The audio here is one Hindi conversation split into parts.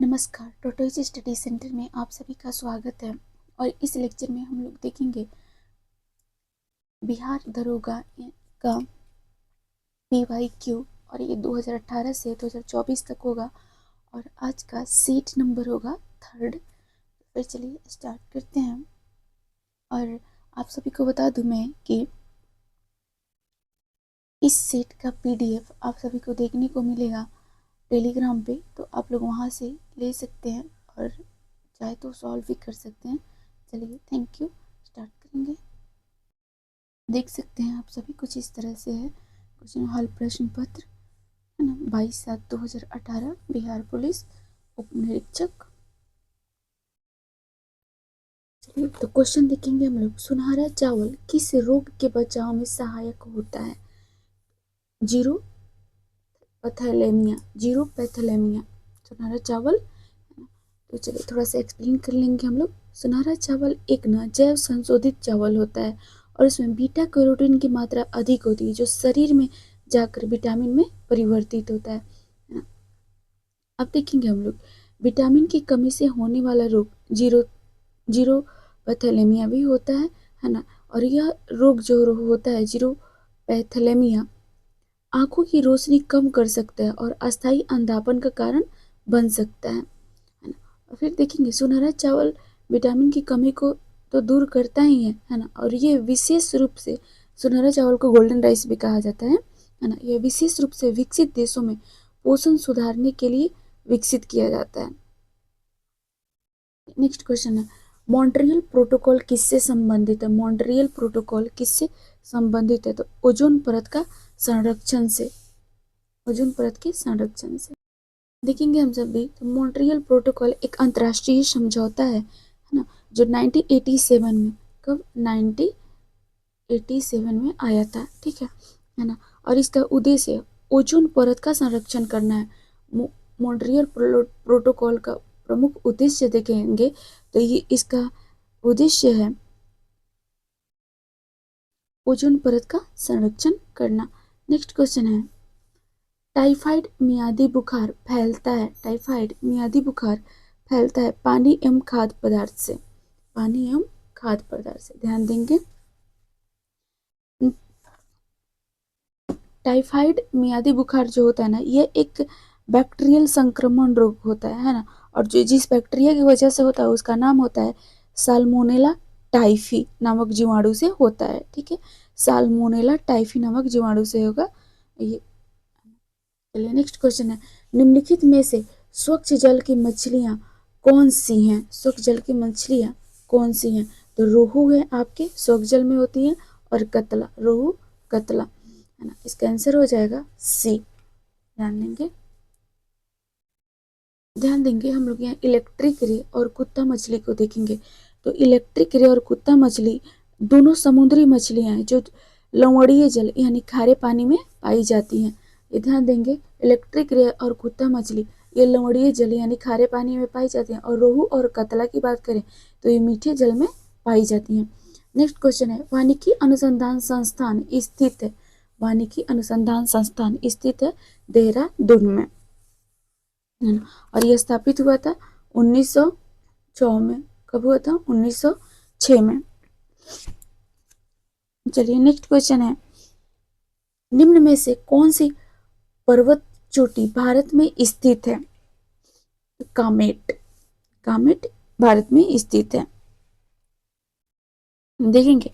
नमस्कार, टोटोजी स्टडी सेंटर में आप सभी का स्वागत है। और इस लेक्चर में हम लोग देखेंगे बिहार दरोगा का PYQ और ये 2018 से 2024 तक होगा और आज का सीट नंबर होगा 3rd। फिर चलिए स्टार्ट करते हैं। और आप सभी को बता दूं मैं कि इस सीट का PDF आप सभी को देखने को मिलेगा टेलीग्राम पे, तो आप लोग वहाँ से ले सकते हैं और चाहे तो सॉल्व भी कर सकते हैं। चलिए, थैंक यू, स्टार्ट करेंगे। देख सकते हैं आप सभी कुछ इस तरह से है क्वेश्चन हल प्रश्न पत्र, है ना। 22/7/2018 बिहार पुलिस उप निरीक्षक। चलिए तो क्वेश्चन देखेंगे हम लोग। सुनहरा चावल किस रोग के बचाव में सहायक होता है? जीरो पैथोलेमिया सुनहरा चावल, है ना। तो चलिए थोड़ा सा एक्सप्लेन कर लेंगे हम लोग। सुनहरा चावल एक ना जैव संशोधित चावल होता है और इसमें बीटा कैरोटीन की मात्रा अधिक होती है जो शरीर में जाकर विटामिन में परिवर्तित होता है ना। अब देखेंगे हम लोग विटामिन की कमी से होने वाला रोग जीरो पैथोलेमिया भी होता है ना। और यह रोग जो होता है जीरो पैथोलेमिया आंखों की रोशनी कम कर सकता है और अस्थायी अंधापन का कारण बन सकता है ना। और फिर देखेंगे सुनहरा चावल विटामिन की कमी को तो दूर करता ही है ना। और ये विशेष रूप से सुनहरा चावल को गोल्डन राइस भी कहा जाता है ना। यह विशेष रूप से विकसित देशों में पोषण सुधारने के लिए विकसित किया जाता है। नेक्स्ट क्वेश्चन है, मॉन्ट्रियल प्रोटोकॉल किससे संबंधित है? मॉन्ट्रियल प्रोटोकॉल किससे संबंधित है? तो ओजोन परत का संरक्षण से, ओजोन परत के संरक्षण से। देखेंगे हम सब भी तो मॉन्ट्रियल प्रोटोकॉल एक अंतर्राष्ट्रीय समझौता है ना, जो 1987 में, कब 1987 में आया था, ठीक है ना। और इसका उद्देश्य ओजोन परत का संरक्षण करना है। मॉन्ट्रियल प्रोटोकॉल का प्रमुख उद्देश्य देखेंगे तो ये इसका उद्देश्य है ओजोन परत का संरक्षण करना। नेक्स्ट क्वेश्चन है, टाइफाइड मियादी बुखार फैलता है, टाइफाइड मियादी बुखार फैलता है पानी एवं खाद्य पदार्थ से, पानी एवं खाद्य पदार्थ से। ध्यान देंगे, टाइफाइड मियादी बुखार जो होता है ना, ये एक बैक्टीरियल संक्रमण रोग होता है ना। और जो जिस बैक्टीरिया की वजह से होता है उसका नाम होता है साल्मोनेला टाइफी नामक जीवाणु से होता है, ठीक है। साल्मोनेला टाइफी नामक जीवाणु से होगा ये। चलिए नेक्स्ट क्वेश्चन है, निम्नलिखित में से स्वच्छ जल की मछलियां कौन सी हैं? स्वच्छ जल की मछलियां कौन सी हैं? तो रोहू है आपके, स्वच्छ जल में होती है, और कतला, रोहू कतला, है ना। इसका आंसर हो जाएगा सी। ध्यान देंगे हम लोग यहाँ इलेक्ट्रिक रे और कुत्ता मछली को देखेंगे। तो इलेक्ट्रिक रे और कुत्ता मछली दोनों समुद्री मछलियां हैं जो लवणीय जल यानी खारे पानी में पाई जाती हैं। ये ध्यान देंगे, इलेक्ट्रिक रे और कुत्ता मछली ये लवणीय जल यानी खारे पानी में पाई जाती हैं। और रोहू और कतला की बात करें तो ये मीठे जल में पाई जाती हैं। नेक्स्ट क्वेश्चन है, वानिकी अनुसंधान संस्थान स्थित है, वानिकी अनुसंधान संस्थान स्थित है देहरादून में, है ना। और यह स्थापित हुआ था 1906 में। कब हुआ था? 1906 में। चलिए नेक्स्ट क्वेश्चन है, निम्न में से कौन सी पर्वत चोटी भारत में स्थित है? कामेट, कामेट भारत में स्थित है। देखेंगे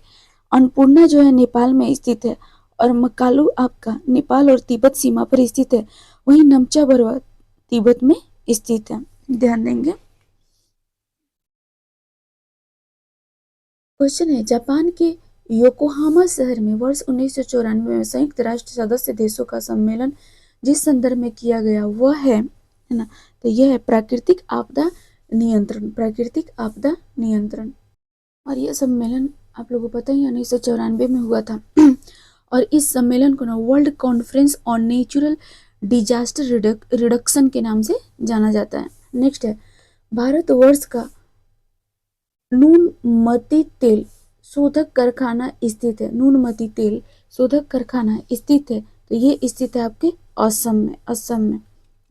अन्नपूर्णा जो है नेपाल में स्थित है, और मकालू आपका नेपाल और तिब्बत सीमा पर स्थित है। वहीं नमचा पर्वत तिब्बत में स्थित है। ध्यान देंगे। क्वेश्चन है, जापान के योकोहामा शहर में वर्ष 1994 में संयुक्त राष्ट्र सदस्य देशों का सम्मेलन जिस संदर्भ में किया गया वह है ना। तो यह है प्राकृतिक आपदा नियंत्रण, प्राकृतिक आपदा नियंत्रण। और यह सम्मेलन आप लोगों को पता ही 1994 में हुआ था। और इस सम्मेलन को ना world conference on natural disaster reduction के नाम से जाना जाता है। नेक्स्ट है, भारतवर्ष का नूनमती तेल शोधक कारखाना स्थित है, नूनमती तेल शोधक कारखाना स्थित है, तो ये स्थित है आपके असम में, असम में।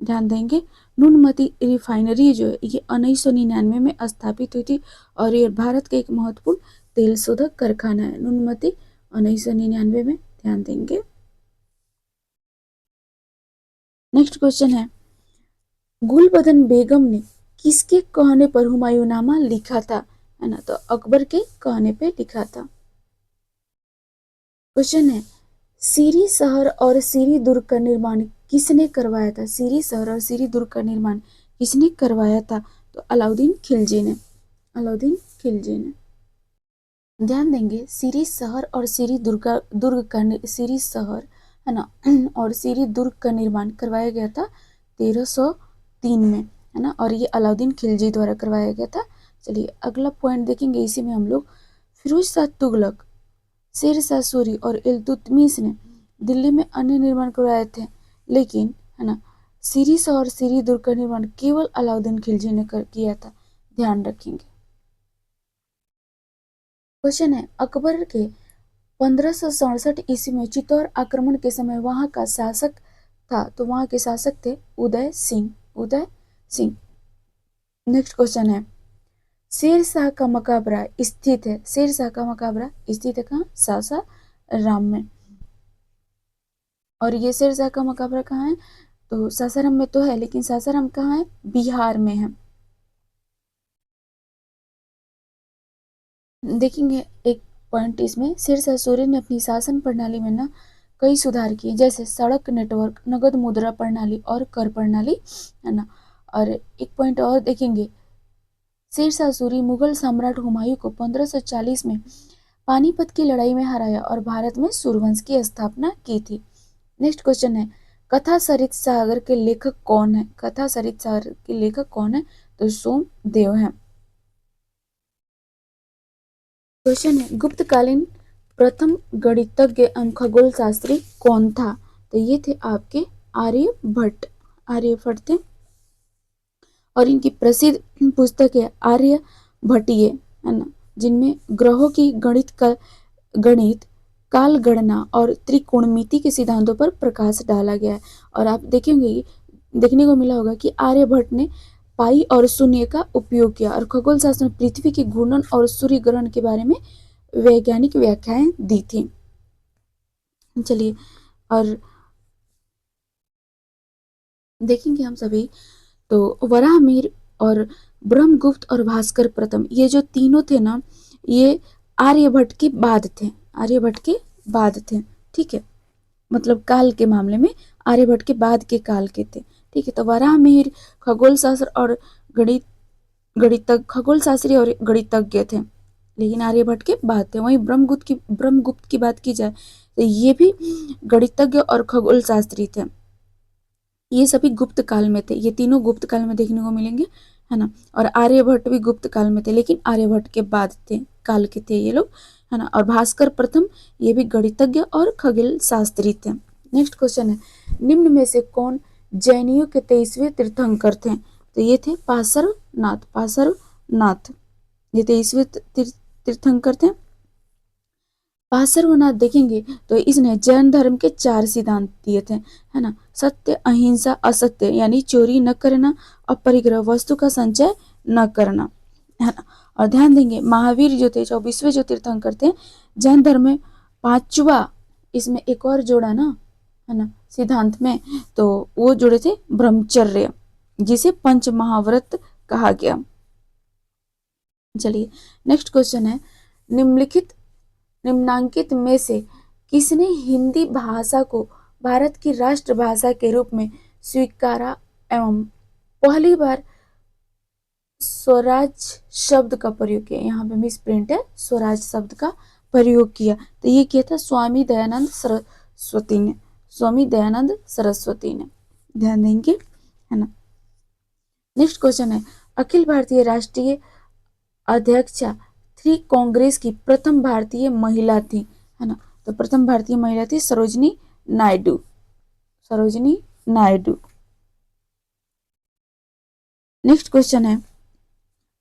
ध्यान देंगे, नूनमती रिफाइनरी जो है ये 1999 में स्थापित हुई थी और ये भारत का एक महत्वपूर्ण तेल शोधक कारखाना है। नूनमती 1999 में, ध्यान देंगे। नेक्स्ट क्वेश्चन है, गुलबदन बेगम ने किसके कहने पर हुमायूंनामा लिखा था, है ना, तो अकबर के कहने पे लिखा था। क्वेश्चन है, सीरी शहर और सीरी दुर्ग का निर्माण किसने करवाया था? सीरी शहर और सीरी दुर्ग का निर्माण किसने करवाया था? तो अलाउद्दीन खिलजी ने, अलाउद्दीन खिलजी ने। ध्यान देंगे, सीरी शहर और सीरी दुर्ग का सीरी शहर, है ना, और सीरी दुर्ग का निर्माण करवाया गया था 1303 में, है ना, और ये अलाउद्दीन खिलजी द्वारा करवाया गया था। चलिए अगला पॉइंट देखेंगे, इसी में हम लोग, फिरोज शाह तुगलक, शेर शाह सूरी और इल्तुतमिश ने दिल्ली में अन्य निर्माण करवाए थे, लेकिन, है ना, सीरी शहर और सीरी दुर्ग का निर्माण केवल अलाउद्दीन खिलजी ने किया था, ध्यान रखेंगे। क्वेश्चन है, अकबर के 1567 ईस्वी में चित्तौड़ आक्रमण के समय वहां का शासक था, तो वहां के शासक थे उदय सिंह, उदय सिंह। नेक्स्ट क्वेश्चन है, शेर शाह का मकबरा स्थित है, शेर शाह का मकबरा स्थित है कहाँ? सासाराम में। और ये शेर शाह का मकबरा कहाँ है? तो सासाराम में तो है, लेकिन सासाराम कहाँ है? बिहार में है। देखेंगे एक पॉइंट इसमें, शेर शाह सूरी ने अपनी शासन प्रणाली में ना कई सुधार किए, जैसे सड़क नेटवर्क, नगद मुद्रा प्रणाली और कर प्रणाली, है ना। और एक पॉइंट और देखेंगे, शेर शाह सूरी मुगल सम्राट हुमायूं को 1540 में पानीपत की लड़ाई में हराया और भारत में सूर्यवंश की स्थापना की थी। नेक्स्ट क्वेश्चन है, कथा सरित सागर के लेखक कौन है? कथा सरित सागर के लेखक कौन है? तो सोमदेव है। क्वेश्चन है, गुप्तकालीन प्रथम गणितज्ञ एवं खगोल शास्त्री कौन था? तो ये थे आपके आर्यभट्ट, आर्यभट्ट थे। और इनकी प्रसिद्ध पुस्तक है आर्यभट्टीय, है ना, जिनमें ग्रहों की गणित, काल गणना और त्रिकोणमिति के सिद्धांतों पर प्रकाश डाला गया है। और आप देखेंगे, देखने को मिला होगा कि आर्यभट्ट ने पाई और शून्य का उपयोग किया और खगोल शास्त्र में पृथ्वी के घूर्णन और सूर्य ग्रहण के बारे में वैज्ञानिक व्याख्याएं दी थी। चलिए और देखेंगे हम सभी, तो वराहमिहिर और ब्रह्मगुप्त और भास्कर प्रथम, ये जो तीनों थे ना, ये आर्यभट्ट के बाद थे, आर्यभट्ट के बाद थे, ठीक है, मतलब काल के मामले में आर्यभट्ट के बाद के काल के थे, ठीक है। तो वराहमिहिर खगोल शास्त्र और खगोल शास्त्री और गणितज्ञ थे, लेकिन आर्यभट्ट के बाद थे। वहीं ब्रह्मगुप्त की बात की जाए तो ये भी गणितज्ञ और खगोल शास्त्री थे। ये सभी गुप्त काल में थे, ये तीनों गुप्त काल में देखने को मिलेंगे, है ना। और आर्यभट्ट भी गुप्त काल में थे, लेकिन आर्यभट्ट के बाद थे काल के थे ये लोग, है ना। और भास्कर प्रथम, ये भी गणितज्ञ और खगोल शास्त्री थे। नेक्स्ट क्वेश्चन है, निम्न में से कौन जैनियों के 23वें तीर्थंकर थे? तो ये थे पार्श्वनाथ, पार्श्वनाथ ये 23वें तीर्थंकर थे। पार्श्वनाथ देखेंगे तो इसने जैन धर्म के 4 सिद्धांत दिए थे, है ना, सत्य, अहिंसा, असत्य यानी चोरी न करना, अपरिग्रह, वस्तु का संचय न करना, है ना। और ध्यान देंगे, महावीर जो थे 24वें जो तीर्थंकर थे जैन धर्म में, 5वां इसमें एक और जोड़ा ना, है ना, सिद्धांत में, तो वो जुड़े थे ब्रह्मचर्य, जिसे पंच महाव्रत कहा गया। चलिए नेक्स्ट क्वेश्चन है, निम्नांकित में से किसने हिंदी भाषा को भारत की राष्ट्रभाषा के रूप में स्वीकारा एवं पहली बार स्वराज शब्द का प्रयोग किया? यहाँ पे मिस प्रिंट है, स्वराज शब्द का प्रयोग किया, तो ये किया था स्वामी दयानंद सरस्वती ने, स्वामी दयानंद सरस्वती ने, ध्यान देंगे, है ना। नेक्स्ट क्वेश्चन है, अखिल भारतीय राष्ट्रीय अध्यक्षा थ्री कांग्रेस की प्रथम भारतीय महिला थी, है ना, तो प्रथम भारतीय महिला थी सरोजिनी नायडू, सरोजिनी नायडू। नेक्स्ट क्वेश्चन है,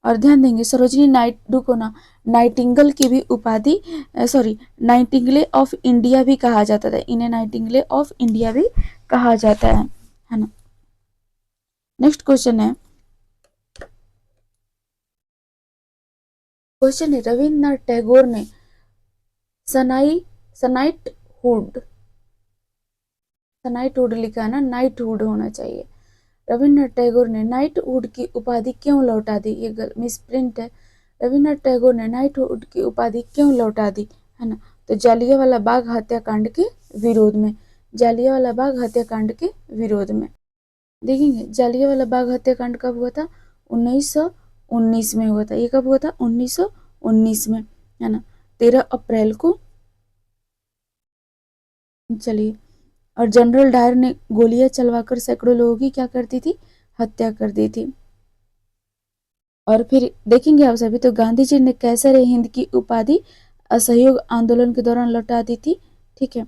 और ध्यान देंगे, सरोजिनी नायडू को ना नाइटिंगेल की भी उपाधि, सॉरी, नाइटिंगेल ऑफ इंडिया भी कहा जाता था, इन्हें नाइटिंगेल ऑफ इंडिया भी कहा जाता है ना। नेक्स्ट क्वेश्चन है रविन्द्रनाथ टैगोर ने सनाई सनाइटहुड सनाइटहुड लिखा है ना, नाइटहुड होना चाहिए। रविन्द्रनाथ टैगोर ने नाइटहुड की उपाधि क्यों लौटा दी? ये मिसप्रिंट है। रविन्द्रनाथ टैगोर ने नाइटहुड की उपाधि क्यों लौटा दी, है ना? तो जालियांवाला बाग हत्याकांड के विरोध में, जालियांवाला बाग हत्याकांड के विरोध में। देखेंगे जालियांवाला बाग हत्याकांड कब हुआ था? 1919 में हुआ था। ये कब हुआ था? 1919 में, है ना, 13 अप्रैल को। चलिए, और जनरल डायर ने गोलियां चलवाकर सैकड़ों लोगों की क्या करती थी? हत्या कर दी थी। और फिर देखेंगे आप सभी, तो गांधी जी ने कैसर हिंद की उपाधि असहयोग आंदोलन के दौरान लौटा दी थी। ठीक है,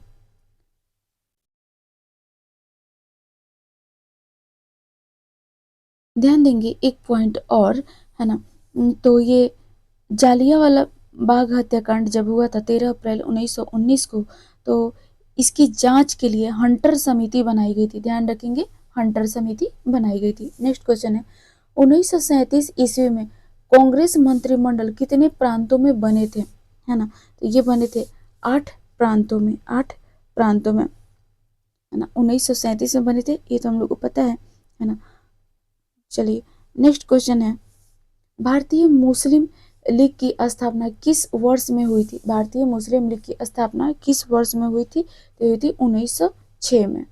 ध्यान देंगे एक पॉइंट और, है ना, तो ये जालियांवाला बाग हत्याकांड जब हुआ था 13 अप्रैल 1919 को, तो इसकी जांच के लिए हंटर समिति बनाई गई थी। ध्यान रखेंगे, हंटर समिति बनाई गई थी। नेक्स्ट क्वेश्चन है 1937 ईस्वी में कांग्रेस मंत्रिमंडल कितने प्रांतों में बने थे, है ना? तो ये बने थे 8 प्रांतों में, 8 प्रांतों में, है ना। 1937 में बने थे, ये तो हम लोग को पता है ना। चलिए, नेक्स्ट क्वेश्चन है भारतीय मुस्लिम लीग की स्थापना किस वर्ष में हुई थी? भारतीय मुस्लिम लीग की स्थापना किस वर्ष में हुई थी? तो हुई थी 1906 में।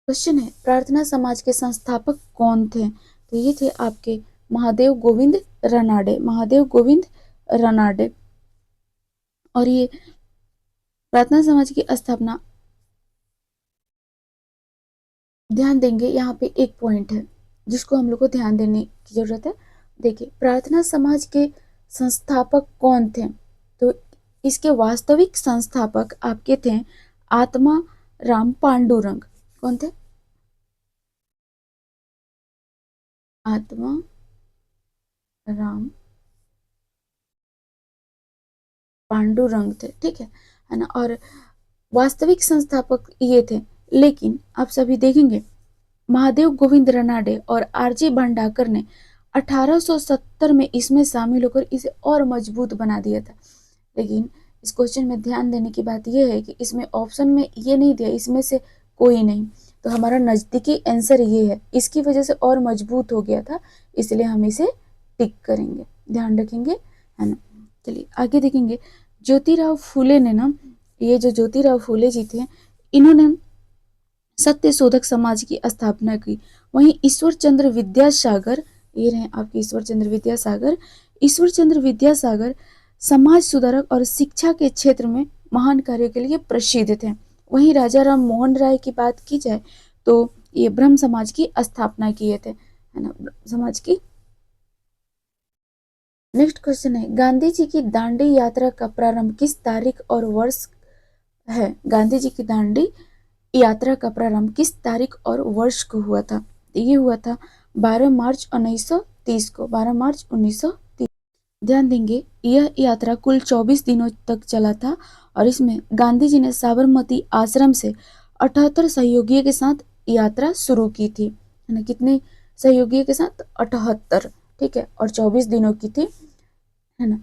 क्वेश्चन है प्रार्थना समाज के संस्थापक कौन थे? तो ये थे आपके महादेव गोविंद रनाडे, महादेव गोविंद रनाडे। और ये प्रार्थना समाज की स्थापना, ध्यान देंगे यहाँ पे एक पॉइंट है जिसको हम लोग को ध्यान देने की जरूरत है। देखिए, प्रार्थना समाज के संस्थापक कौन थे? तो इसके वास्तविक संस्थापक आपके थे आत्मा राम पांडुरंग। कौन थे? आत्मा राम पांडुरंग थे। ठीक है ना। और वास्तविक संस्थापक ये थे, लेकिन आप सभी देखेंगे महादेव गोविंद रनाडे और आरजी भंडाकर ने 1870 में इसमें शामिल होकर इसे और मजबूत बना दिया था। लेकिन इस क्वेश्चन में ध्यान देने की बात यह है कि इसमें ऑप्शन में ये नहीं दिया, इसमें से कोई नहीं, तो हमारा नजदीकी आंसर ये है। इसकी वजह से और मजबूत हो गया था, इसलिए हम इसे टिक करेंगे, ध्यान रखेंगे, है ना। चलिए आगे देखेंगे, ज्योतिराव फूले ने ना, ये जो ज्योतिराव फूले जी थे, इन्होंने सत्य शोधक समाज की स्थापना की। वहीं ईश्वर चंद्र विद्यासागर, ये रहे आपके ईश्वर चंद्र विद्यासागर, ईश्वर चंद्र विद्यासागर समाज सुधारक और शिक्षा के क्षेत्र में महान कार्य के लिए प्रसिद्ध थे। वहीं राजा राम मोहन राय की बात की जाए तो ये ब्रह्म समाज की स्थापना किए थे, है ना, समाज की। नेक्स्ट क्वेश्चन है गांधी जी की दांडी यात्रा का प्रारंभ किस तारीख और वर्ष है? गांधी जी की दांडी यात्रा का प्रारंभ किस तारीख और वर्ष को हुआ था? ये हुआ था 12 मार्च 1930 को, 12 मार्च 1930। ध्यान देंगे यह यात्रा कुल 24 दिनों तक चला था और इसमें गांधी जी ने साबरमती आश्रम से 78 सहयोगियों के साथ यात्रा शुरू की थी, है ना। कितने सहयोगियों के साथ? 78। ठीक है, और 24 दिनों की थी, है ना।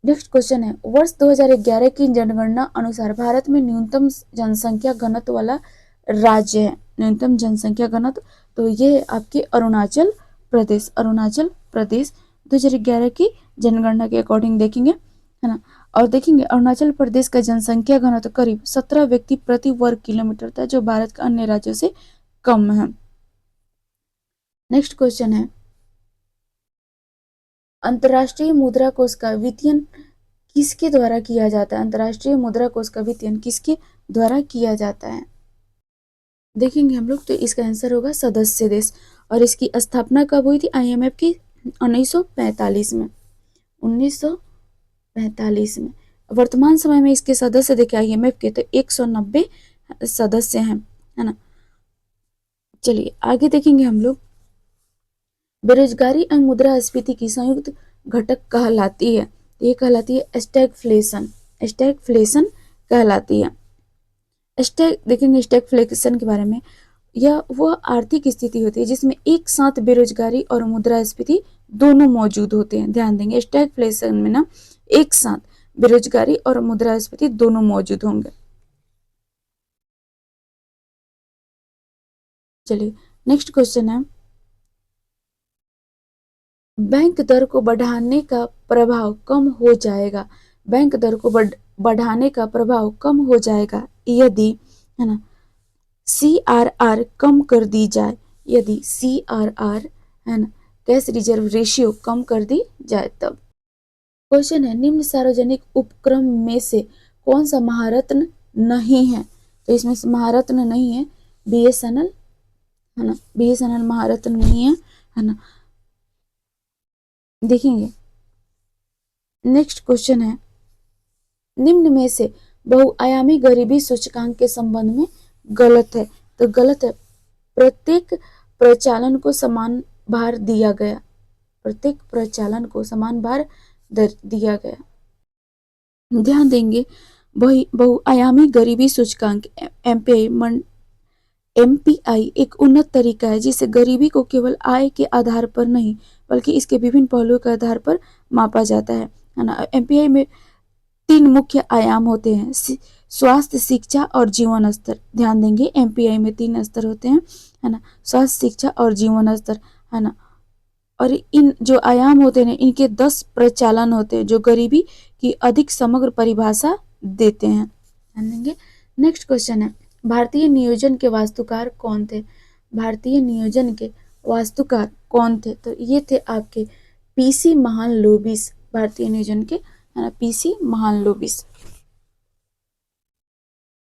नेक्स्ट क्वेश्चन है वर्ष 2011 की जनगणना अनुसार भारत में न्यूनतम जनसंख्या घनत्व वाला राज्य है, न्यूनतम जनसंख्या घनत्व, तो ये है आपके अरुणाचल प्रदेश, अरुणाचल प्रदेश 2011 की जनगणना के अकॉर्डिंग देखेंगे, है ना। और देखेंगे अरुणाचल प्रदेश का जनसंख्या घनत्व करीब 17 व्यक्ति प्रति वर्ग किलोमीटर था, जो भारत के अन्य राज्यों से कम है। नेक्स्ट क्वेश्चन है अंतर्राष्ट्रीय मुद्रा कोष का वित्तीयन किसके द्वारा किया जाता है? अंतर्राष्ट्रीय मुद्रा कोष का वित्तीयन किसके द्वारा किया जाता है? देखेंगे हम लोग, तो इसका आंसर होगा सदस्य देश। और इसकी स्थापना कब हुई थी आईएमएफ की? 1945 में, 1945 में। वर्तमान समय में इसके सदस्य देखे आईएमएफ के, तो 190 सदस्य हैं, है ना। चलिए आगे देखेंगे हम लोग, बेरोजगारी और मुद्रास्फीति की संयुक्त घटक कहलाती है, ये कहलाती है स्टैगफ्लेशन, स्टैगफ्लेशन कहलाती है। स्टैग देखेंगे स्टैगफ्लेशन के बारे में, यह वह आर्थिक स्थिति होती है जिसमें एक साथ बेरोजगारी और मुद्रास्फीति दोनों मौजूद होते हैं। ध्यान देंगे स्टैगफ्लेशन में ना एक साथ बेरोजगारी और मुद्रास्फीति दोनों मौजूद होंगे। चलिए नेक्स्ट क्वेश्चन है, बैंक दर को बढ़ाने का प्रभाव कम हो जाएगा। बैंक दर को बढ़ाने का प्रभाव कम हो जाएगा यदि, है ना, CRR कम कर दी जाए। यदि CRR, है ना, कैश रिजर्व रेशियो कम कर दी जाए तब। क्वेश्चन है, निम्न सार्वजनिक उपक्रम में से कौन सा महारत्न नहीं है? तो इसमें से महारत्न नहीं है BSNL, है ना, BSNL महारत्न नहीं है ना। देखेंगे नेक्स्ट क्वेश्चन है, निम्न में से बहुआयामी गरीबी सूचकांक के संबंध में गलत है। तो गलत है, प्रत्येक प्रचालन को समान भार दिया गया। प्रत्येक प्रचालन को समान भार दिया गया। ध्यान देंगे बहुआयामी गरीबी सूचकांक MPI एक उन्नत तरीका है जिससे गरीबी को केवल आय के आधार पर नहीं बल्कि इसके विभिन्न पहलुओं के आधार पर मापा जाता है ना। MPI में 3 मुख्य आयाम होते हैं, स्वास्थ्य, शिक्षा और जीवन स्तर। ध्यान देंगे MPI में 3 स्तर होते हैं, है ना, स्वास्थ्य, शिक्षा और जीवन स्तर, है ना। और इन जो आयाम होते हैं इनके 10 प्रचालन होते हैं जो गरीबी की अधिक समग्र परिभाषा देते हैं। ध्यान देंगे। नेक्स्ट क्वेश्चन है, भारतीय नियोजन के वास्तुकार कौन थे? भारतीय नियोजन के वास्तुकार कौन थे? तो ये थे आपके PC महालनोबिस। भारतीय नियोजन के, है ना, PC महालनोबिस।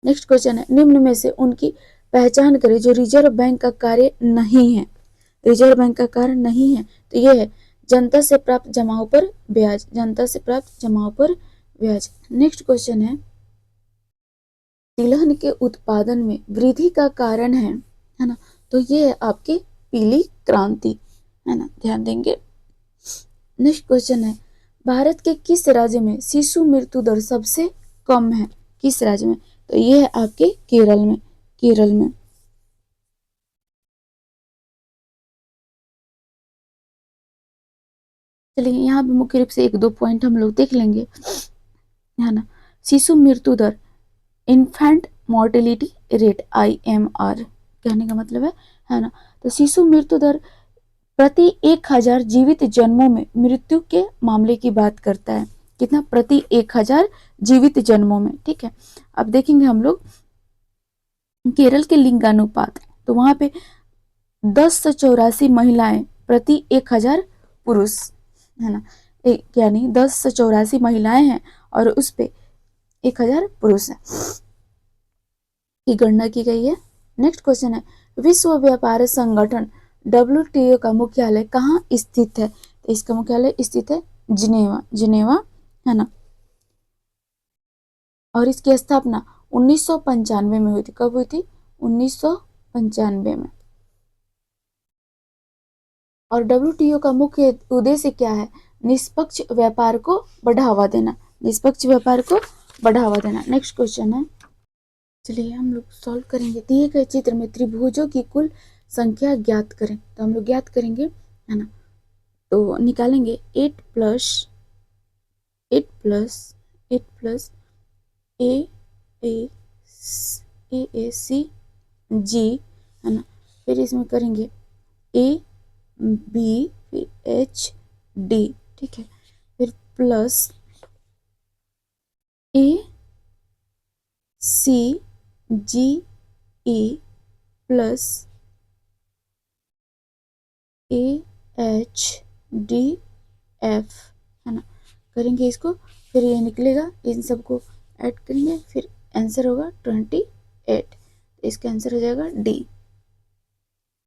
नेक्स्ट क्वेश्चन है, निम्न में से उनकी पहचान करें जो रिजर्व बैंक का कार्य नहीं है। रिजर्व बैंक का कार्य नहीं है तो यह है जनता से प्राप्त जमाओं पर ब्याज। जनता से प्राप्त जमाओं पर ब्याज। नेक्स्ट क्वेश्चन है, तिलहन के उत्पादन में वृद्धि का कारण है ना, तो ये है आपकी पीली क्रांति, है ना। ध्यान देंगे। नेक्स्ट क्वेश्चन है, भारत के किस राज्य में शिशु मृत्यु दर सबसे कम है? किस राज्य में? तो ये है आपके केरल में। केरल में। चलिए यहाँ पे मुख्य रूप से 1-2 पॉइंट हम लोग देख लेंगे, है ना। शिशु मृत्यु दर, इन्फेंट मोर्टेलिटी रेट, IMR कहने का मतलब है ना। तो शिशु मृत्यु दर प्रति 1000 जीवित जन्मों में मृत्यु के मामले की बात करता है। कितना? प्रति 1000 जीवित जन्मों में, ठीक है। अब देखेंगे हम लोग केरल के लिंगानुपात, तो वहां पे 1084 महिलाएं प्रति 1000 पुरुष, है ना, यानी 1084 महिलाएं हैं और उस पे 1000 पुरुष है की गणना की गई है। नेक्स्ट क्वेश्चन है, विश्व व्यापार संगठन WTO का मुख्यालय कहाँ स्थित है? तो इसका मुख्यालय स्थित है जिनेवा। जिनेवा, है ना। और इसकी स्थापना 1995 में हुई थी। कब हुई थी? 1995 में। और WTO का मुख्य उद्देश्य क्या है? निष्पक्ष व्यापार को बढ़ावा देना। निष्पक्ष व्यापार को बढ़ावा देना। नेक्स्ट क्वेश्चन है, चलिए हम लोग सॉल्व करेंगे। दिए गए चित्र में त्रिभुजों की कुल संख्या ज्ञात करें। तो हम लोग ज्ञात करेंगे, है ना। तो निकालेंगे 8 प्लस ए सी जी, है ना। फिर इसमें करेंगे A B फिर H D, ठीक है। फिर plus A C G E plus A H D F, है ना। करेंगे इसको, फिर ये निकलेगा, इन सबको ऐड करेंगे, फिर आंसर होगा 28। इसका आंसर हो जाएगा D।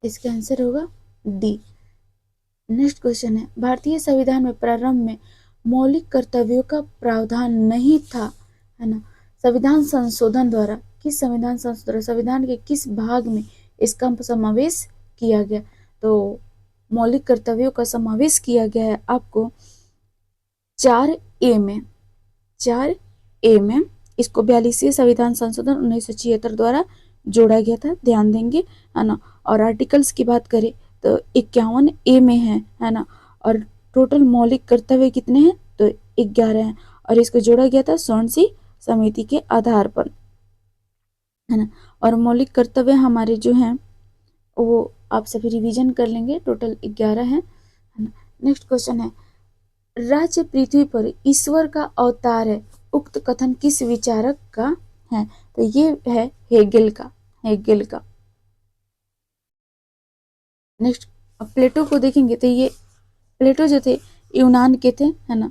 इसका आंसर होगा D। नेक्स्ट क्वेश्चन है, भारतीय संविधान में प्रारंभ में मौलिक कर्तव्यों का प्रावधान नहीं था, है ना। संविधान संशोधन द्वारा, किस संविधान संशोधन, संविधान के किस भाग में इसका समावेश किया गया? तो मौलिक कर्तव्यों का समावेश किया गया है आपको 4A में। 4A में इसको 42वें संविधान संशोधन 1976 द्वारा जोड़ा गया था, ध्यान देंगे, है ना। और आर्टिकल्स की बात करें तो 51A में है ना। और टोटल मौलिक कर्तव्य कितने हैं, तो 11 हैं। और इसको जोड़ा गया था सोर्नसी समिति के आधार पर, है ना। और मौलिक कर्तव्य हमारे जो हैं वो आप सभी रिवीजन कर लेंगे, टोटल 11 है ना। नेक्स्ट क्वेश्चन है, राज्य पृथ्वी पर ईश्वर का अवतार है, उक्त कथन किस विचारक का है, तो ये है हेगेल का, हेगेल का। नेक्स्ट प्लेटो को देखेंगे तो ये प्लेटो जो थे यूनान के थे, है ना।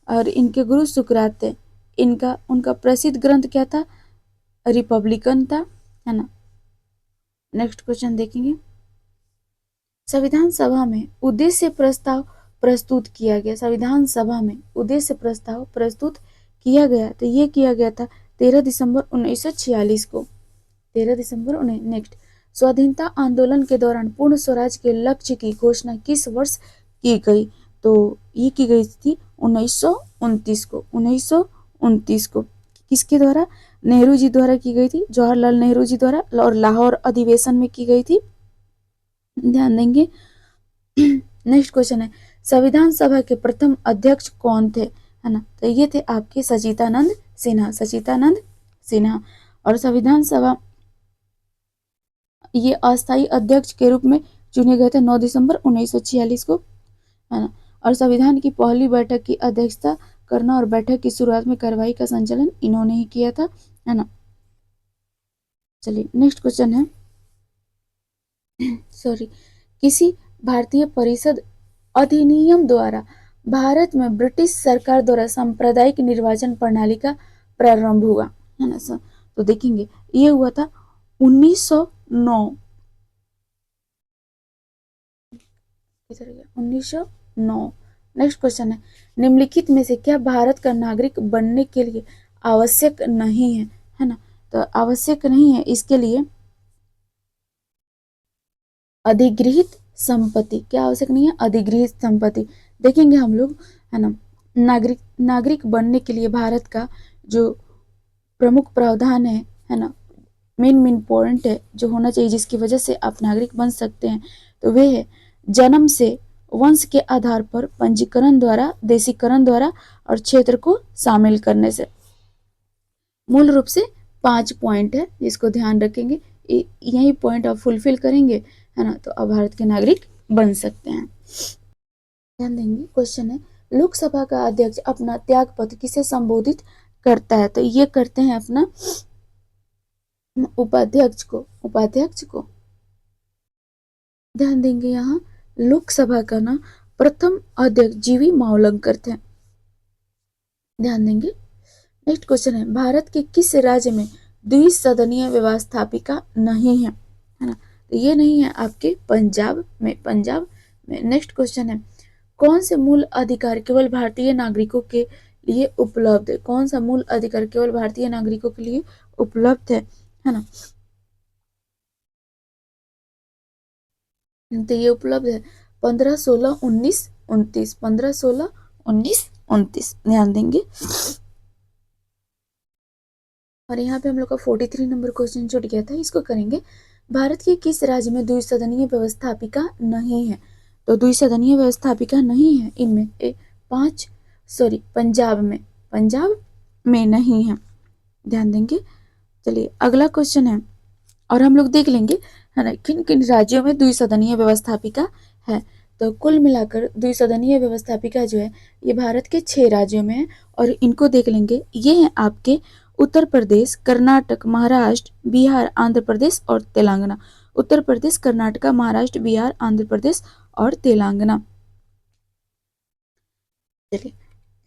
और इनके गुरु सुकरात थे। इनका उनका प्रसिद्ध ग्रंथ क्या था, रिपब्लिकन था, है ना। नेक्स्ट क्वेश्चन देखेंगे, संविधान सभा में उद्देश्य प्रस्ताव प्रस्तुत किया गया, संविधान सभा में उद्देश्य प्रस्ताव प्रस्तुत किया गया, तो ये किया गया था 13 दिसंबर 1946 को, 13 दिसंबर। नेक्स्ट, स्वाधीनता आंदोलन के दौरान पूर्ण स्वराज के लक्ष्य की घोषणा किस वर्ष की गई, तो ये की गई थी 1929 को, 1929 को। किसके द्वारा, नेहरू जी द्वारा की गई थी, जवाहरलाल नेहरू जी द्वारा, और लाहौर अधिवेशन में की गई थी, ध्यान देंगे। नेक्स्ट क्वेश्चन है, संविधान सभा के प्रथम अध्यक्ष कौन थे, है ना, तो ये थे आपके सचिदानंद सिन्हा, सचिदानंद सिन्हा। और संविधान सभा ये अस्थायी अध्यक्ष के रूप में चुने गए थे 9 दिसंबर 1946 को, है ना। और संविधान की पहली बैठक की अध्यक्षता करना और बैठक की शुरुआत में कार्रवाई का संचालन इन्होंने ही किया था, है ना। चलिए नेक्स्ट क्वेश्चन है, सॉरी, किसी भारतीय परिषद अधिनियम द्वारा भारत में ब्रिटिश सरकार द्वारा सांप्रदायिक निर्वाचन प्रणाली का प्रारंभ हुआ, है ना सर। तो देखेंगे ये हुआ था 1909, 1909। नेक्स्ट क्वेश्चन है, निम्नलिखित में से क्या भारत का नागरिक बनने के लिए आवश्यक नहीं है ना। तो आवश्यक नहीं है इसके लिए अधिगृहित संपत्ति, क्या आवश्यक नहीं है, अधिगृहित संपत्ति। देखेंगे हम लोग, है ना, नागरिक बनने के लिए भारत का जो प्रमुख प्रावधान है ना, मेन पॉइंट है जो होना चाहिए जिसकी वजह से आप नागरिक बन सकते हैं, तो वे है जन्म से वंश के आधार पर पंजीकरण द्वारा, देशीकरण द्वारा और क्षेत्र को शामिल करने से। मूल रूप से 5 पॉइंट है जिसको ध्यान रखेंगे, यही पॉइंट आप फुलफिल करेंगे, है ना, तो आप भारत के नागरिक बन सकते हैं, ध्यान देंगे। क्वेश्चन है, लोकसभा का अध्यक्ष अपना त्यागपत्र किसे संबोधित करता है, तो ये करते हैं अपना उपाध्यक्ष को, उपाध्यक्ष को, ध्यान देंगे। यहाँ लोकसभा का ना प्रथम अध्यक्ष जीवी मावलंकर थे, ध्यान देंगे। नेक्स्ट क्वेश्चन है, भारत के किस राज्य में द्विसदनीय व्यवस्थापिका नहीं है ना, तो ये नहीं है आपके पंजाब में, पंजाब में। नेक्स्ट क्वेश्चन है, कौन से मूल अधिकार केवल भारतीय नागरिकों के लिए उपलब्ध है, कौन सा मूल अधिकार केवल भारतीय नागरिकों के लिए उपलब्ध है ना, तो ये उपलब्ध है 15, 16, 19, 29, 15, 16, 19, 29, ध्यान देंगे। और यहाँ पे हम लोग का 43 नंबर क्वेश्चन छूट गया था, इसको करेंगे। भारत के किस राज्य में द्विसदनीय व्यवस्थापिका नहीं है, तो द्विसदनीय व्यवस्थापिका नहीं है इनमें 5, सॉरी पंजाब में, पंजाब में नहीं है, ध्यान देंगे। चलिए अगला क्वेश्चन है, और हम लोग देख लेंगे, है ना, किन किन राज्यों में द्विसदनीय व्यवस्थापिका है। तो कुल मिलाकर द्विसदनीय व्यवस्थापिका जो है ये भारत के 6 राज्यों में है, और इनको देख लेंगे। ये हैं आपके उत्तर प्रदेश, कर्नाटक, महाराष्ट्र, बिहार, आंध्र प्रदेश और तेलंगाना। उत्तर प्रदेश, कर्नाटक, महाराष्ट्र, बिहार, आंध्र प्रदेश और तेलंगाना। चलिए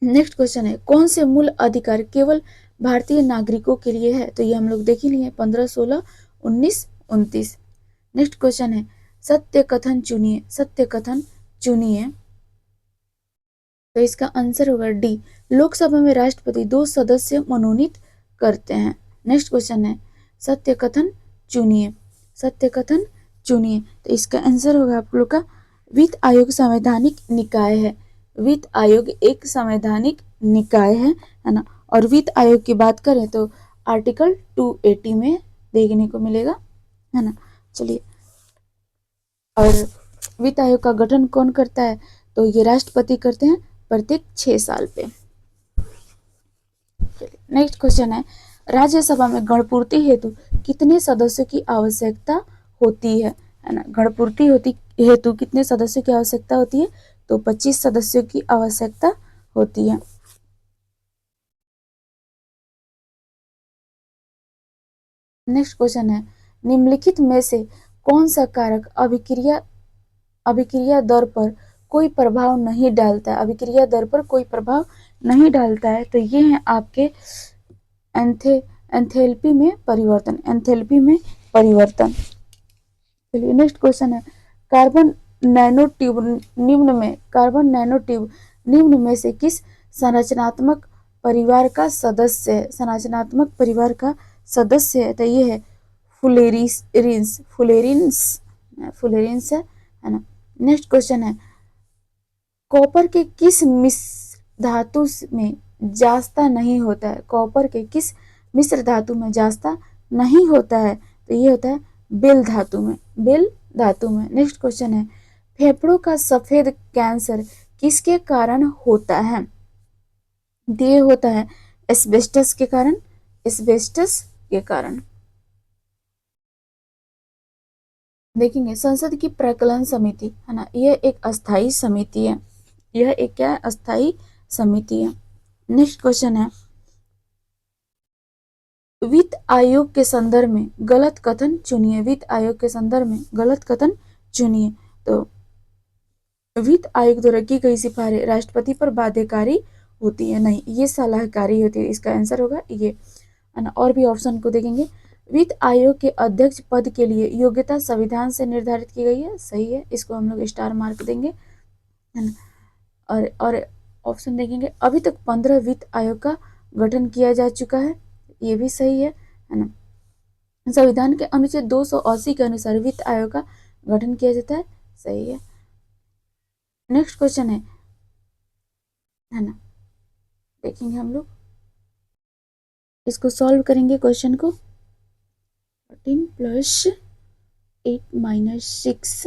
नेक्स्ट क्वेश्चन है, कौन से मूल अधिकार केवल भारतीय नागरिकों के लिए है, तो ये हम लोग देख ही लिए 15, 16, 19, 29। नेक्स्ट क्वेश्चन है, सत्य कथन चुनिए, सत्य कथन चुनिए, तो इसका आंसर होगा डी, लोकसभा में राष्ट्रपति 2 सदस्य मनोनीत करते हैं। नेक्स्ट क्वेश्चन है, सत्य कथन चुनिए, सत्य कथन चुनिए, तो इसका आंसर होगा आप लोग का वित्त आयोग संवैधानिक निकाय है, वित्त आयोग एक संवैधानिक निकाय है ना। और वित्त आयोग की बात करें तो आर्टिकल 280 में देखने को मिलेगा, है ना। चलिए, और वित्त आयोग का गठन कौन करता है? तो ये राष्ट्रपति करते हैं प्रत्येक 6 साल पे। नेक्स्ट क्वेश्चन है, राज्यसभा में गणपूर्ति हेतु कितने सदस्यों की आवश्यकता होती है ना। गणपूर्ति हेतु कितने सदस्यों की आवश्यकता होती है? तो 25 सदस्यों की आवश्यकता होती है। नेक्स्ट क्वेश्चन है, निम्नलिखित में से कौन सा कारक अभिक्रिया दर पर कोई प्रभाव नहीं डालता है? अभिक्रिया दर पर कोई प्रभाव नहीं डालता है। तो ये है आपके एंथैल्पी में परिवर्तन। चलिए, नेक्स्ट क्वेश्चन है, कार्बन नैनोट्यूब निम्न में से किस संरचनात्मक परिवार का सदस्य है? तो ये है फुलेरिन्स है ना। नेक्स्ट क्वेश्चन है, कॉपर के किस मिश्र धातु में जास्ता नहीं होता है? कॉपर के किस मिश्र धातु में जास्ता नहीं होता है? तो ये होता है बेल धातु में। नेक्स्ट क्वेश्चन है, फेफड़ों का सफेद कैंसर किसके कारण होता है? ये होता है एस्बेस्टस के कारण। देखेंगे, संसद की प्राक्कलन समिति है ना, यह एक अस्थायी समिति है। अस्थायी समिति है। नेक्स्ट क्वेश्चन है, वित्त आयोग के संदर्भ में गलत कथन चुनिए। तो वित्त आयोग द्वारा की गई सिफारिश राष्ट्रपति पर बाध्यकारी होती है? नहीं, ये सलाहकारी होती है। इसका आंसर होगा ये, है ना। और भी ऑप्शन को देखेंगे, वित्त आयोग के अध्यक्ष पद के लिए योग्यता संविधान से निर्धारित की गई है? सही है, इसको हम लोग स्टार मार्क देंगे, है ना। और ऑप्शन देखेंगे, अभी तक 15 वित्त आयोग का गठन किया जा चुका है, ये भी सही है ना। संविधान के अनुच्छेद 280 के अनुसार वित्त आयोग का गठन किया जाता है, सही है। नेक्स्ट क्वेश्चन है ना, देखेंगे हम लोग, इसको सॉल्व करेंगे क्वेश्चन को। 13 + 8 - 6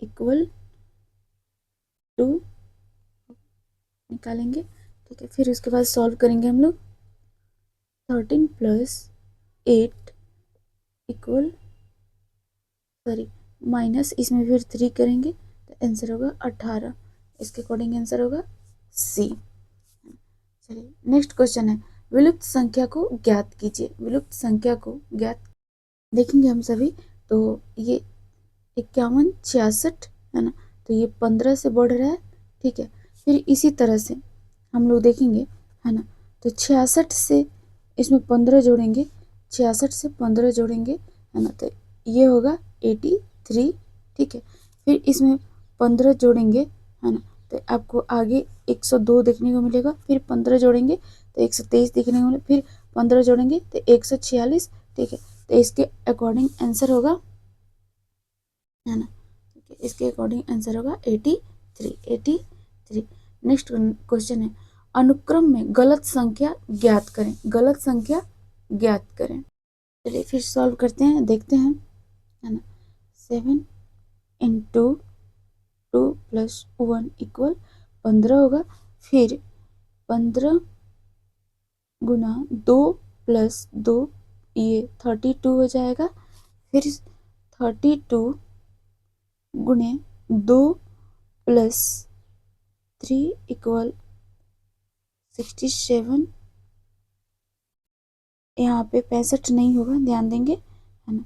= 2 निकालेंगे, ठीक है। फिर उसके बाद सॉल्व करेंगे हम लोग। 13 + 8 माइनस इसमें फिर 3 करेंगे तो आंसर होगा 18। इसके अकॉर्डिंग आंसर होगा सी। चलिए, नेक्स्ट क्वेश्चन है, विलुप्त संख्या को ज्ञात कीजिए। देखेंगे हम सभी, तो ये 51, 66 है ना, तो ये 15 से बढ़ रहा है, ठीक है। फिर इसी तरह से हम लोग देखेंगे, है ना, तो 66 से इसमें 15 जोड़ेंगे, 66 से 15 जोड़ेंगे, है ना, तो ये होगा 83, ठीक है। फिर इसमें 15 जोड़ेंगे, है ना, तो आपको आगे 102 देखने को मिलेगा। फिर 15 जोड़ेंगे तो 123 देखने को मिलेगा। फिर 15 जोड़ेंगे तो 146, ठीक है। तो इसके अकॉर्डिंग आंसर होगा, है ना, इसके अकॉर्डिंग आंसर होगा 83। नेक्स्ट क्वेश्चन है, अनुक्रम में गलत संख्या ज्ञात करें। चलिए फिर सॉल्व करते हैं, देखते हैं, है ना। 7 × 2 + 1 = 15 होगा। फिर 15 × 2 + 2 ये 32 हो जाएगा। फिर 32 × 2 + 3 = 67। यहाँ पे 65 नहीं होगा, ध्यान देंगे, है ना।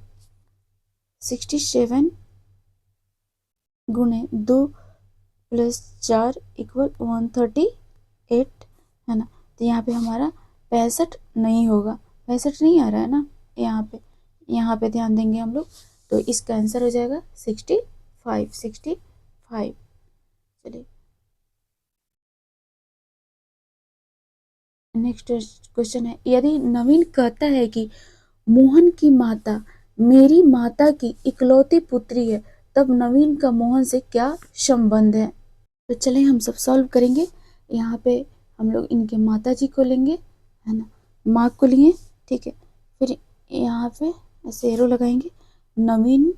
67 × 2 + 4 = 138, है ना। तो यहाँ पे हमारा 65 नहीं होगा, 65 नहीं आ रहा है ना यहाँ पे ध्यान देंगे हम लोग, तो इसका आंसर हो जाएगा 65। चलिए, नेक्स्ट क्वेश्चन है, यदि नवीन कहता है कि मोहन की माता मेरी माता की इकलौती पुत्री है, तब नवीन का मोहन से क्या संबंध है? तो चलें हम सब सॉल्व करेंगे। यहाँ पे हम लोग इनके माता जी को लेंगे, है ना, माँ को लिए, ठीक है। फिर यहाँ पे ऐसे एरो लगाएंगे। नवीन,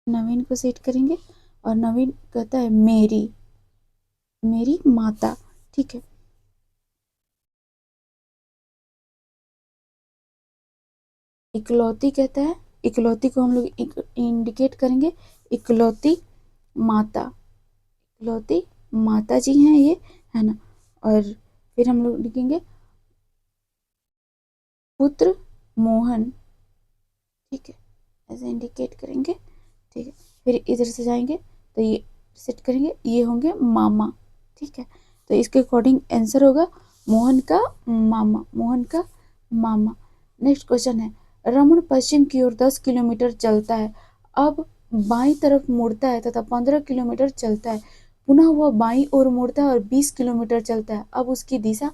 नवीन को सेट करेंगे और नवीन कहता है मेरी, मेरी माता, ठीक है। इकलौती कहता है, इकलौती को हम लोग इंडिकेट करेंगे, इकलौती माता, इकलौती माता जी हैं ये, है ना। और फिर हम लोग लिखेंगे पुत्र मोहन, ठीक है, ऐसे इंडिकेट करेंगे, ठीक है। फिर इधर से जाएंगे तो ये सेट करेंगे, ये होंगे मामा, ठीक है। तो इसके अकॉर्डिंग आंसर होगा मोहन का मामा, मोहन का मामा। नेक्स्ट क्वेश्चन है, रमन पश्चिम की ओर 10 किलोमीटर चलता है, अब बाईं तरफ मुड़ता है तथा 15 किलोमीटर चलता है, पुनः वह बाईं ओर मुड़ता है और 20 किलोमीटर चलता है, अब उसकी दिशा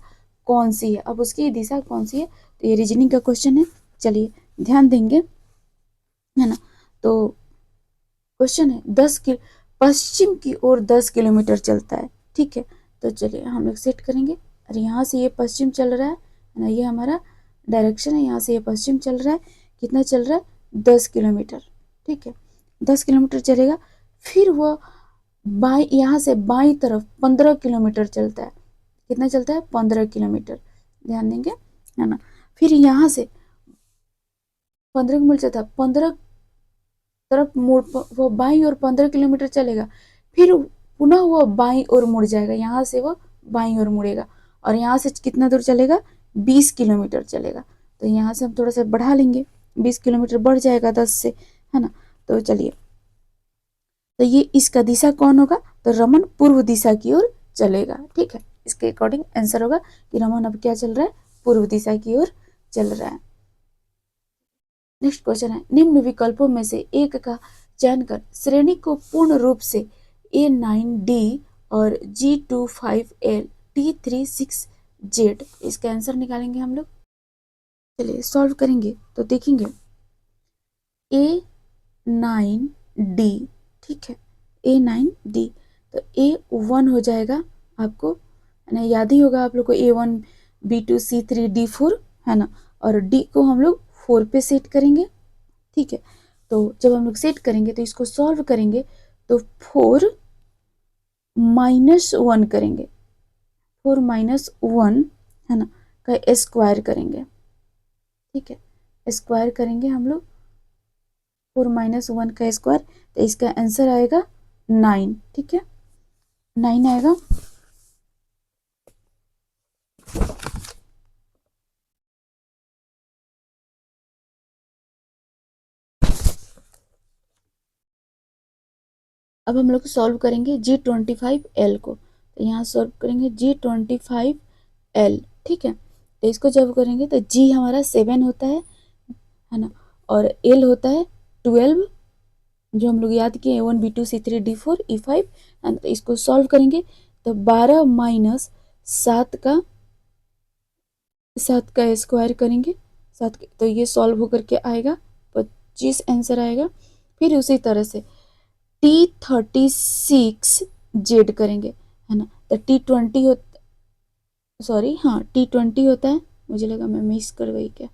कौन सी है, अब उसकी दिशा कौन सी है। तो ये रीजनिंग का क्वेश्चन है, चलिए ध्यान देंगे, है ना। तो क्वेश्चन है पश्चिम की ओर 10 किलोमीटर चलता है, ठीक है। तो चलिए हम लोग सेट करेंगे, और यहाँ से ये पश्चिम चल रहा है ना, ये हमारा डायरेक्शन है, यहाँ से ये पश्चिम चल रहा है, कितना चल रहा है 10 किलोमीटर, ठीक है। 10 किलोमीटर चलेगा, फिर वह बाई यहाँ से बाईं तरफ 15 किलोमीटर चलता है, कितना चलता है 15 किलोमीटर, ध्यान देंगे, है ना। फिर यहाँ से 15 किलोमीटर चलता है, 15 तरफ मुड़, वो बाईं ओर 15 किलोमीटर चलेगा, फिर पुनः वो बाईं ओर मुड़ जाएगा, यहाँ से वो बाईं ओर मुड़ेगा, और यहाँ से कितना दूर चलेगा 20 किलोमीटर चलेगा। तो यहाँ से हम थोड़ा सा बढ़ा लेंगे, 20 किलोमीटर बढ़ जाएगा 10 से, है ना। तो चलिए, तो ये इसका दिशा कौन होगा, तो रमन पूर्व दिशा की ओर चलेगा, ठीक है। इसके अकॉर्डिंग आंसर होगा कि रमन अब क्या चल रहा है, पूर्व दिशा की ओर चल रहा है। नेक्स्ट क्वेश्चन है, निम्न विकल्पों में से एक का चयन कर श्रेणी को पूर्ण रूप से A9D और G25L T36Z, इसका आंसर निकालेंगे हम लोग। चलिए सॉल्व करेंगे तो देखेंगे A9D, ठीक है, A9D, तो A1 हो जाएगा, आपको है ना याद ही होगा आप लोग को, A1 B2 C3 D4, है ना। और D को हम लोग 4 पे सेट करेंगे, ठीक है। तो जब हम लोग सेट करेंगे तो इसको सॉल्व करेंगे, तो 4 -1 करेंगे, 4 -1, है ना, का स्क्वायर करेंगे, ठीक है, स्क्वायर करेंगे हम लोग 4 -1 का स्क्वायर, तो इसका आंसर आएगा 9, ठीक है, 9 आएगा। अब हम लोग सॉल्व करेंगे G25L को, तो यहाँ सॉल्व करेंगे G25L, ठीक है। तो इसको जब करेंगे तो G हमारा 7 होता है ना, और L होता है 12, जो हम लोग याद किए A1 B2 C3 D4 E5, and तो इसको सॉल्व करेंगे तो 12 माइनस 7 का स्क्वायर करेंगे, 7, तो ये सॉल्व होकर के आएगा 25 आंसर आएगा। फिर उसी तरह से T36Z करेंगे, है ना, तो T20 सॉरी हाँ T20 होता है, मुझे लगा मैं मिस कर गई क्या,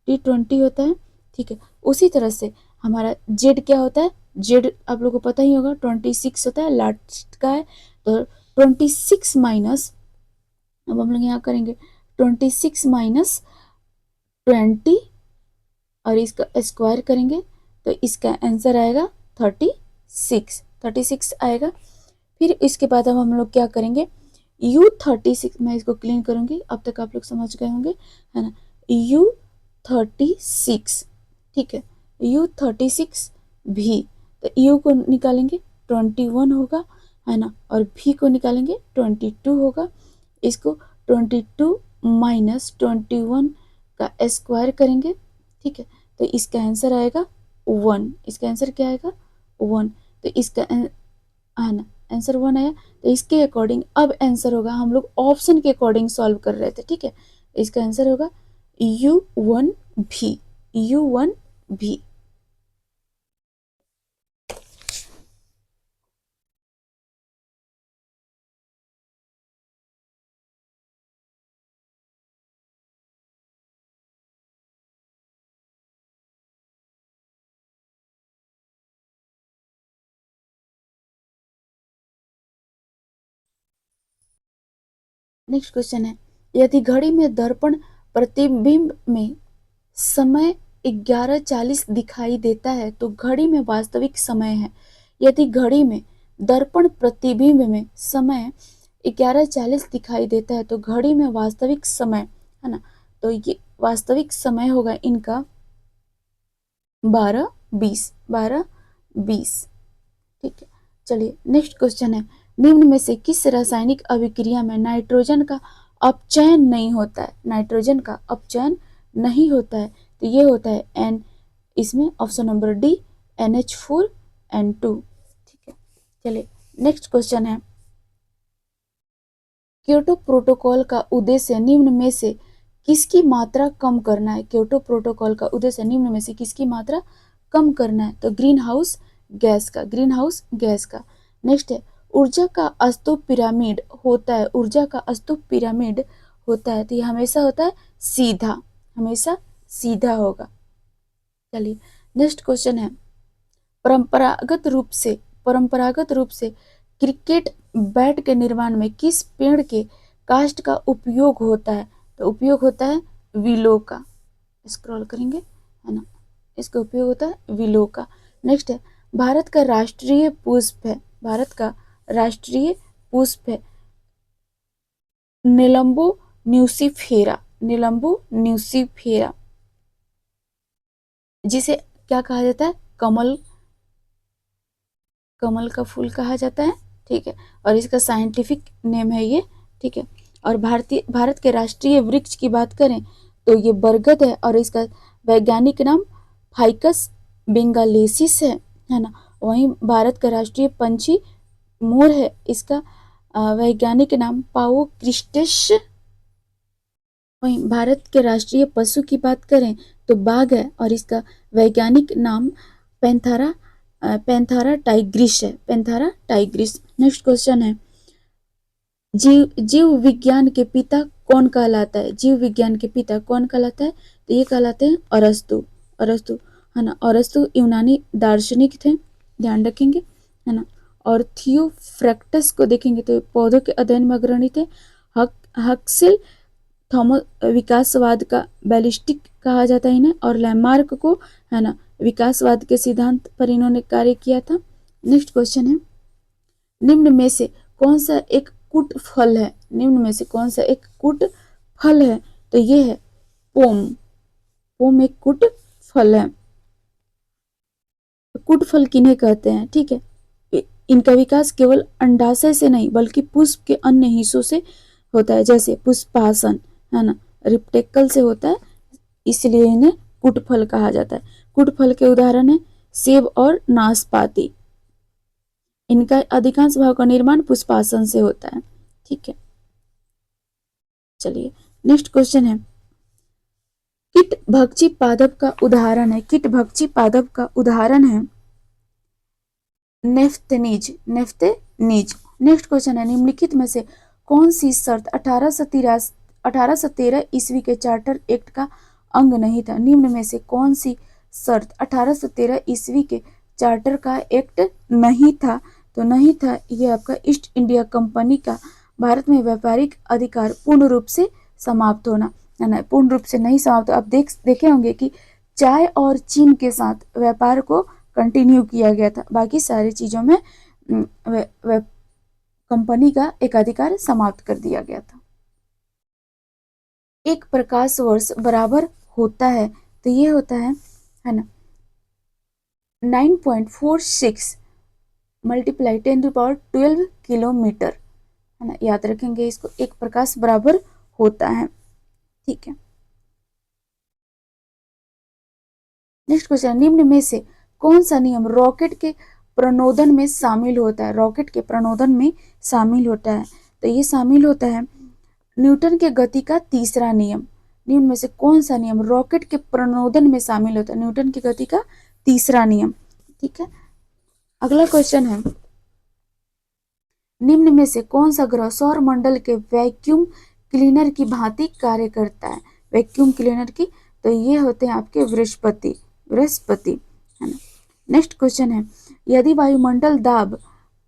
T20 होता है, ठीक है। उसी तरह से हमारा Z क्या होता है, Z आप लोग को पता ही होगा 26 होता है, लास्ट का है, तो 26 माइनस, अब हम लोग यहाँ करेंगे 26 माइनस 20 और इसका स्क्वायर करेंगे, तो इसका आंसर आएगा 36 आएगा। फिर इसके बाद अब हम लोग क्या करेंगे, U36, मैं इसको क्लीन करूंगी, अब तक आप लोग समझ गए होंगे, है ना, U36, ठीक है, U36 भी, तो U को निकालेंगे 21 होगा, है ना, और V को निकालेंगे 22 होगा, इसको 22 माइनस 21 का स्क्वायर करेंगे, ठीक है, तो इसका आंसर आएगा 1, इसका आंसर क्या आएगा 1, तो इसका है ना आंसर 1 आया। तो इसके अकॉर्डिंग अब आंसर होगा, हम लोग ऑप्शन के अकॉर्डिंग सॉल्व कर रहे थे, ठीक है, इसका आंसर होगा U1 भी, U1 भी। नेक्स्ट क्वेश्चन है, यदि घड़ी में दर्पण प्रतिबिंब में समय 11:40 दिखाई देता है तो घड़ी में वास्तविक समय है। यदि घड़ी में दर्पण प्रतिबिंब में समय 11:40 दिखाई देता है तो घड़ी में वास्तविक समय है ना, तो ये वास्तविक समय होगा इनका 12:20। ठीक है, चलिए नेक्स्ट क्वेश्चन है, निम्न में से किस रासायनिक अभिक्रिया में नाइट्रोजन का अपचयन नहीं होता है? नाइट्रोजन का अपचयन नहीं होता है, तो ये होता है एन, इसमें ऑप्शन नंबर डी NH4N2। ठीक है, चलिए नेक्स्ट क्वेश्चन है, क्योटो प्रोटोकॉल का उद्देश्य निम्न में से किसकी मात्रा कम करना है? क्योटो प्रोटोकॉल का उद्देश्य निम्न में से किसकी मात्रा कम करना है? तो ग्रीन हाउस गैस का। नेक्स्ट है, ऊर्जा का स्तूप पिरामिड होता है, ऊर्जा का स्तूप पिरामिड होता है, तो ये हमेशा होता है सीधा, हमेशा सीधा होगा। चलिए नेक्स्ट क्वेश्चन है, परंपरागत रूप से क्रिकेट बैट के निर्माण में किस पेड़ के काष्ठ का उपयोग होता है? तो उपयोग होता है विलो का। स्क्रॉल करेंगे है ना, इसका उपयोग होता है विलो का। नेक्स्ट है, भारत का राष्ट्रीय पुष्प है, भारत का राष्ट्रीय पुष्प है निलंबो न्यूसीफेरा, निलंबो न्यूसीफेरा, जिसे क्या कहा जाता है? कमल, कमल का फूल कहा जाता है। ठीक है, और इसका साइंटिफिक नेम है ये। ठीक है, और भारत के राष्ट्रीय वृक्ष की बात करें तो ये बरगद है, और इसका वैज्ञानिक नाम फाइकस बेंगालेसिस है ना। वहीं भारत का राष्ट्रीय पंछी मोर है, इसका वैज्ञानिक नाम पाओ क्रिस्टेस। वहीं भारत के राष्ट्रीय पशु की बात करें तो बाघ है, और इसका वैज्ञानिक नाम पैंथारा टाइग्रिस है, पैंथारा टाइग्रिस। नेक्स्ट क्वेश्चन है, जीव विज्ञान के पिता कौन कहलाता है? जीव विज्ञान के पिता कौन कहलाता है? तो ये कहलाते हैं अरस्तु, अरस्तु है ना। अरस्तु यूनानी दार्शनिक थे, ध्यान रखेंगे है ना। और थियोफ्रैक्टस को देखेंगे तो पौधों के अध्ययन में अग्रणी थे। हक्सेल थॉमस विकासवाद का बैलिस्टिक कहा जाता है इन्हें, और लैमार्क को है ना विकासवाद के सिद्धांत पर इन्होंने कार्य किया था। नेक्स्ट क्वेश्चन है, निम्न में से कौन सा एक कुट फल है? निम्न में से कौन सा एक कुट फल है? तो ये है पोम, पोम एक कुट फल है। कुट फल किन्हें कहते हैं? ठीक है, इनका विकास केवल अंडाशय से नहीं बल्कि पुष्प के अन्य हिस्सों से होता है, जैसे पुष्पासन है ना, रिप्टेकल से होता है, इसलिए इन्हें कुट फल कहा जाता है। कुट फल के उदाहरण है सेब और नाशपाती। इनका अधिकांश भाग का निर्माण पुष्पासन से होता है। ठीक है, चलिए नेक्स्ट क्वेश्चन है, कीट भक्षी पादप का उदाहरण है, कीट भक्षी पादप का उदाहरण है नेफ्थेनिज, नेफ्थेनिज। नेक्स्ट क्वेश्चन है, निम्नलिखित में से कौन सी शर्त 1813 ईस्वी के चार्टर एक्ट का अंग नहीं था? निम्न में से कौन सी शर्त 1813 ईस्वी के चार्टर का एक्ट नहीं था? तो नहीं था ये आपका ईस्ट इंडिया कंपनी का भारत में व्यापारिक अधिकार पूर्ण रूप से समाप्त होना है ना। पूर्ण रूप से नहीं समाप्त, आप देखे होंगे कि चाय और चीन के साथ व्यापार को कंटिन्यू किया गया था, बाकी सारी चीजों में कंपनी का एक अधिकार समाप्त कर दिया गया था। एक प्रकाश वर्ष बराबर होता है, तो ये होता है ना 9.46 मल्टीप्लाई 10⁻12 किलोमीटर है ना, याद रखेंगे इसको, एक प्रकाश बराबर होता है। ठीक है, नेक्स्ट क्वेश्चन, निम्न में से कौन सा नियम रॉकेट के प्रणोदन में शामिल होता है? रॉकेट के प्रणोदन में शामिल होता है, तो ये शामिल होता है न्यूटन के गति का तीसरा नियम। निम्न में से कौन सा नियम रॉकेट के प्रणोदन में शामिल होता है? न्यूटन की गति का तीसरा नियम। ठीक है, अगला क्वेश्चन है, निम्न में से कौन सा ग्रह सौर मंडल के वैक्यूम क्लीनर की भांति कार्य करता है? वैक्यूम क्लीनर की, तो ये होते हैं आपके बृहस्पति, बृहस्पति है ना। नेक्स्ट क्वेश्चन है, यदि वायुमंडल दाब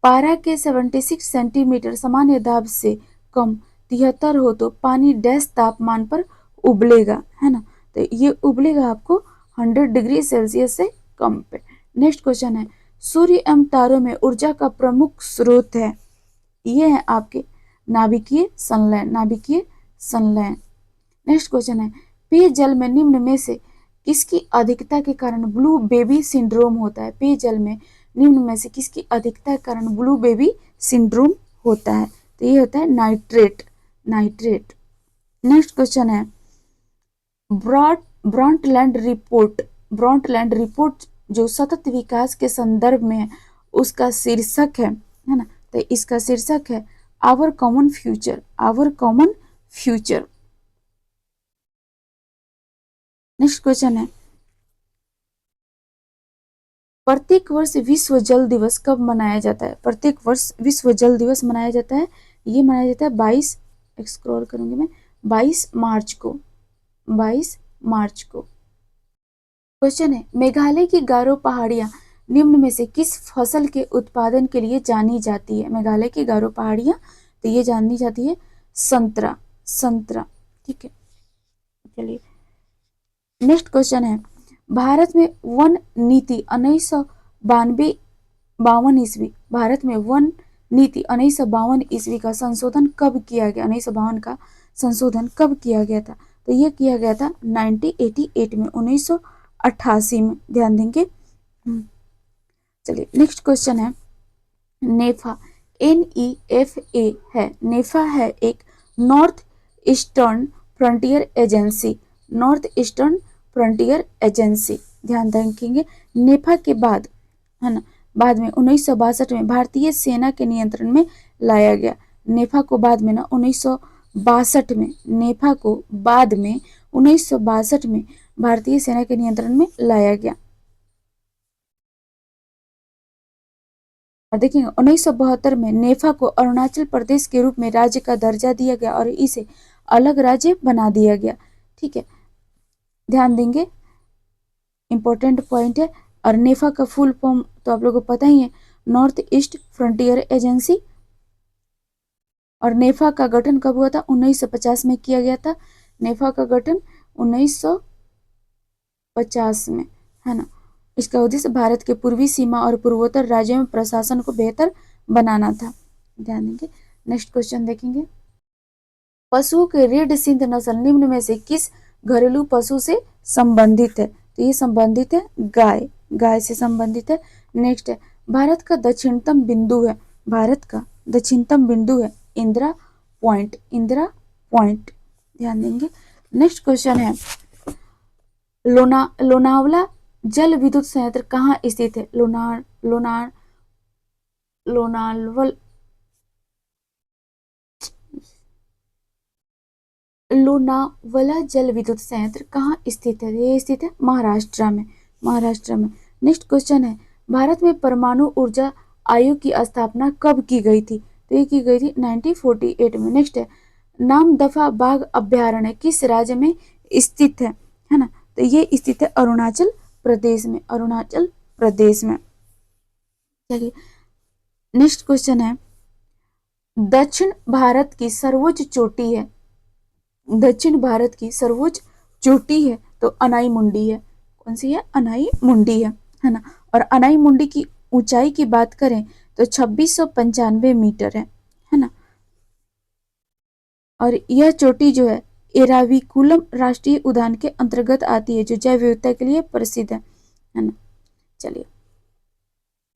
पारा के 76 सेंटीमीटर सामान्य दाब से कम 73 हो तो पानी डैश तापमान पर उबलेगा, है ना। तो ये उबलेगा आपको 100 डिग्री सेल्सियस से कम पे। नेक्स्ट क्वेश्चन है, सूर्य एवं तारों में ऊर्जा का प्रमुख स्रोत है, ये है आपके नाभिकीय संलयन, नाभिकीय संलयन। नेक्स्ट क्वेश्चन है, पेयजल में निम्न में से किसकी अधिकता के कारण ब्लू बेबी सिंड्रोम होता है? पेयजल में निम्न में से किसकी अधिकता के कारण ब्लू बेबी सिंड्रोम होता है? तो ये होता है नाइट्रेट, नाइट्रेट। नेक्स्ट क्वेश्चन है, ब्रॉन्टलैंड रिपोर्ट, ब्रॉन्टलैंड रिपोर्ट जो सतत विकास के संदर्भ में है, उसका शीर्षक है ना। तो इसका शीर्षक है our common future, our common future. Next question है, प्रत्येक वर्ष विश्व जल दिवस कब मनाया जाता है? प्रत्येक वर्ष विश्व जल दिवस मनाया जाता है, ये मनाया जाता है 22, एक्सक्रोल करूंगी मैं, 22 मार्च को, 22 मार्च को। क्वेश्चन है, मेघालय की गारो पहाड़ियां निम्न में से किस फसल के उत्पादन के लिए जानी जाती है? मेघालय की गारो पहाड़ियां, तो ये जानी जाती है संतरा, संतरा, ठीक है। चलिए नेक्स्ट क्वेश्चन है, भारत में वन नीति 1952 ईस्वी, भारत में वन नीति 1952 ईस्वी का संशोधन कब किया गया? 1952 का संशोधन कब किया गया था? तो ये किया गया था 1988 में, 1988 में, ध्यान देंगे। चलिए नेक्स्ट क्वेश्चन है, नेफा, NEFA है, नेफा है एक north eastern frontier agency, north eastern frontier agency, ध्यान रखेंगे। नेफा के बाद, है ना, बाद में 1962 में भारतीय सेना के नियंत्रण में लाया गया। नेफा को बाद में ना 1962 में, नेफा को बाद में 1962 में भारतीय सेना के नियंत्रण में लाया गया। और देखिए 1972 में नेफा को अरुणाचल प्रदेश के रूप में राज्य का दर्जा दिया गया और इसे अलग राज्य बना दिया गया, ठीक है, ध्यान देंगे, इंपॉर्टेंट पॉइंट है। और नेफा का फुल फॉर्म तो आप लोगों को पता ही है, नॉर्थ ईस्ट फ्रंटियर एजेंसी। और नेफा का गठन कब हुआ था? 1950 में किया गया था, नेफा का गठन 1950 में, है ना। इसका उद्देश्य भारत के पूर्वी सीमा और पूर्वोत्तर राज्यों में प्रशासन को बेहतर बनाना था, ध्यान देंगे। नेक्स्ट क्वेश्चन देखेंगे, पशुओं के रेड सिंध नस्ल निम्न में से किस घरेलू पशु से संबंधित है? तो ये संबंधित है गाय, गाय से संबंधित है। नेक्स्ट है, भारत का दक्षिणतम बिंदु है, भारत का दक्षिणतम बिंदु है इंदिरा पॉइंट, इंदिरा पॉइंट, ध्यान देंगे। नेक्स्ट क्वेश्चन है, लोनावला जल विद्युत संयंत्र कहाँ स्थित है? लोनावला जल विद्युत संयंत्र कहाँ स्थित है? ये स्थित है महाराष्ट्र में, महाराष्ट्र में। नेक्स्ट क्वेश्चन है, भारत में परमाणु ऊर्जा आयोग की स्थापना कब की गई थी? तो ये की गई थी 1948 में। नेक्स्ट है, नामदफा बाघ अभ्यारण्य किस राज्य में स्थित है ना? तो ये स्थित है अरुणाचल प्रदेश में, अरुणाचल प्रदेश में। चलिए नेक्स्ट क्वेश्चन है, दक्षिण भारत की सर्वोच्च चोटी है, दक्षिण भारत की सर्वोच्च चोटी है तो अनाई मुंडी है, कौन सी है? अनाई मुंडी है ना। और अनाई मुंडी की ऊंचाई की बात करें तो 2695 मीटर है ना। और यह चोटी जो है एराविकुलम राष्ट्रीय उद्यान के अंतर्गत आती है, जो जैव विविधता के लिए प्रसिद्ध है ना। चलिए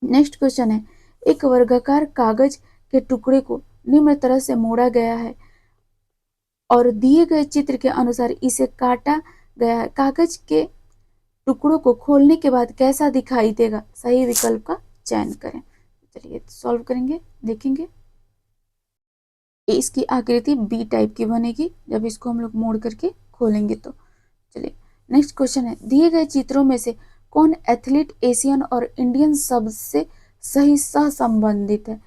नेक्स्ट क्वेश्चन है, एक वर्गाकार कागज के टुकड़े को निम्न तरह से मोड़ा गया है और दिए गए चित्र के अनुसार इसे काटा गया है, कागज के टुकड़ों को खोलने के बाद कैसा दिखाई देगा? सही विकल्प का चयन करें। चलिए सॉल्व करेंगे, देखेंगे। इसकी आकृति बी टाइप की बनेगी जब इसको हम लोग मोड़ करके खोलेंगे तो। चलिए नेक्स्ट क्वेश्चन है, दिए गए चित्रों में से कौन एथलीट एशियन और इंडियन शब्द से सही सह संबंधित है?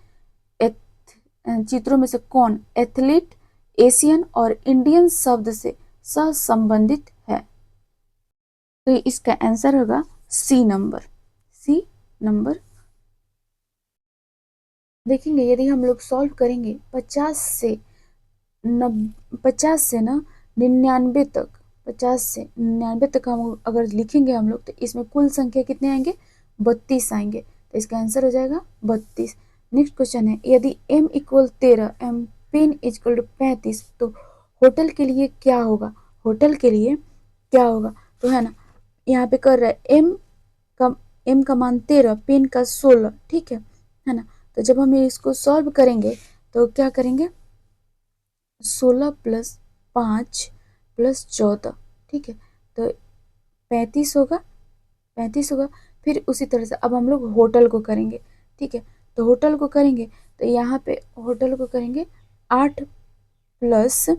चित्रों में से कौन एथलीट एशियन और इंडियन शब्द से सह संबंधित है? तो इसका आंसर होगा सी नंबर, सी नंबर। देखेंगे यदि हम लोग सॉल्व करेंगे 50 से 50 से ना 99 तक, 50 से 99 तक हम अगर लिखेंगे हम लोग, तो इसमें कुल संख्या कितने आएंगे, 32 आएंगे। तो इसका आंसर हो जाएगा 32। नेक्स्ट क्वेश्चन है, यदि m इक्वल 13, m पिन इक्वल टू 35, तो होटल के लिए क्या होगा, होटल के लिए क्या होगा। तो है ना, यहाँ पे कर रहा है m का मान 13, पिन का 16, ठीक है ना। तो जब हम इसको सॉल्व करेंगे तो क्या करेंगे, 16 + 5 + 14, ठीक है, तो 35 होगा, 35 होगा। फिर उसी तरह से अब हम लोग होटल को करेंगे, ठीक है। तो होटल को करेंगे तो यहाँ पे होटल को करेंगे 8 +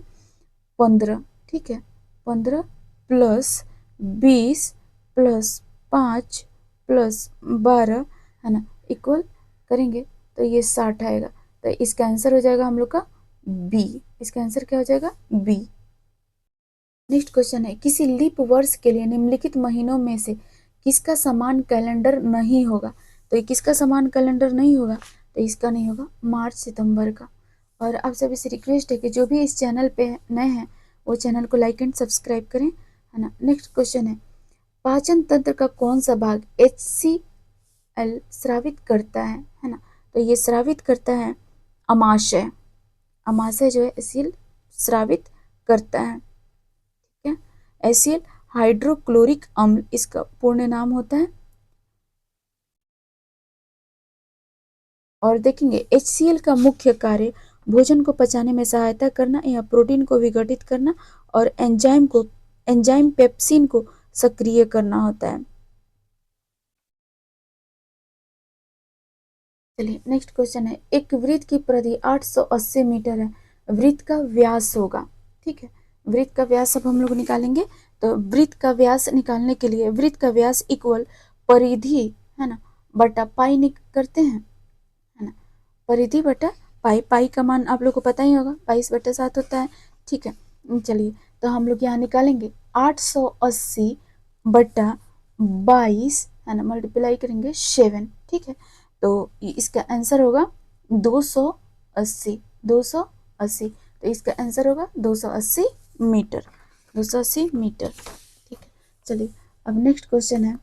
15, ठीक है, 15 + 20 + 5 + 12, है ना, इक्वल करेंगे तो ये 60 आएगा। तो इसका आंसर हो जाएगा हम लोग का बी। इसका आंसर क्या हो जाएगा, बी। नेक्स्ट क्वेश्चन है, किसी लीप वर्ष के लिए निम्नलिखित महीनों में से किसका समान कैलेंडर नहीं होगा। तो ये किसका समान कैलेंडर नहीं होगा, तो इसका नहीं होगा मार्च सितंबर का। और आप सभी से रिक्वेस्ट है कि जो भी इस चैनल पे नए हैं वो चैनल को लाइक एंड सब्सक्राइब करें, है ना। नेक्स्ट क्वेश्चन है, पाचन तंत्र का कौन सा भाग HCl स्रावित करता है ना। तो ये स्रावित करता है अमाशय, अमाशय जो है HCl स्रावित करता है, ठीक है। HCl हाइड्रोक्लोरिक अम्ल इसका पूर्ण नाम होता है। और देखेंगे HCl का मुख्य कार्य भोजन को पचाने में सहायता करना या प्रोटीन को विघटित करना और एंजाइम पेप्सिन को सक्रिय करना होता है। चलिए नेक्स्ट क्वेश्चन है, एक वृत्त की परिधि 880 मीटर है, वृत्त का व्यास होगा, ठीक है। वृत्त का व्यास अब हम लोग निकालेंगे। तो वृत्त का व्यास निकालने के लिए वृत्त का व्यास इक्वल परिधि, है ना, बटा पाई करते हैं, है ना, परिधि बटा पाई। पाई का मान आप लोग को पता ही होगा, 22/7 होता है, ठीक है। चलिए तो हम लोग यहाँ निकालेंगे 880 बटा 22, है ना, मल्टीप्लाई करेंगे 7, ठीक है। तो इसका आंसर होगा 280, 280। तो इसका आंसर होगा 280 मीटर, 280 मीटर, ठीक है। चलिए अब नेक्स्ट क्वेश्चन है,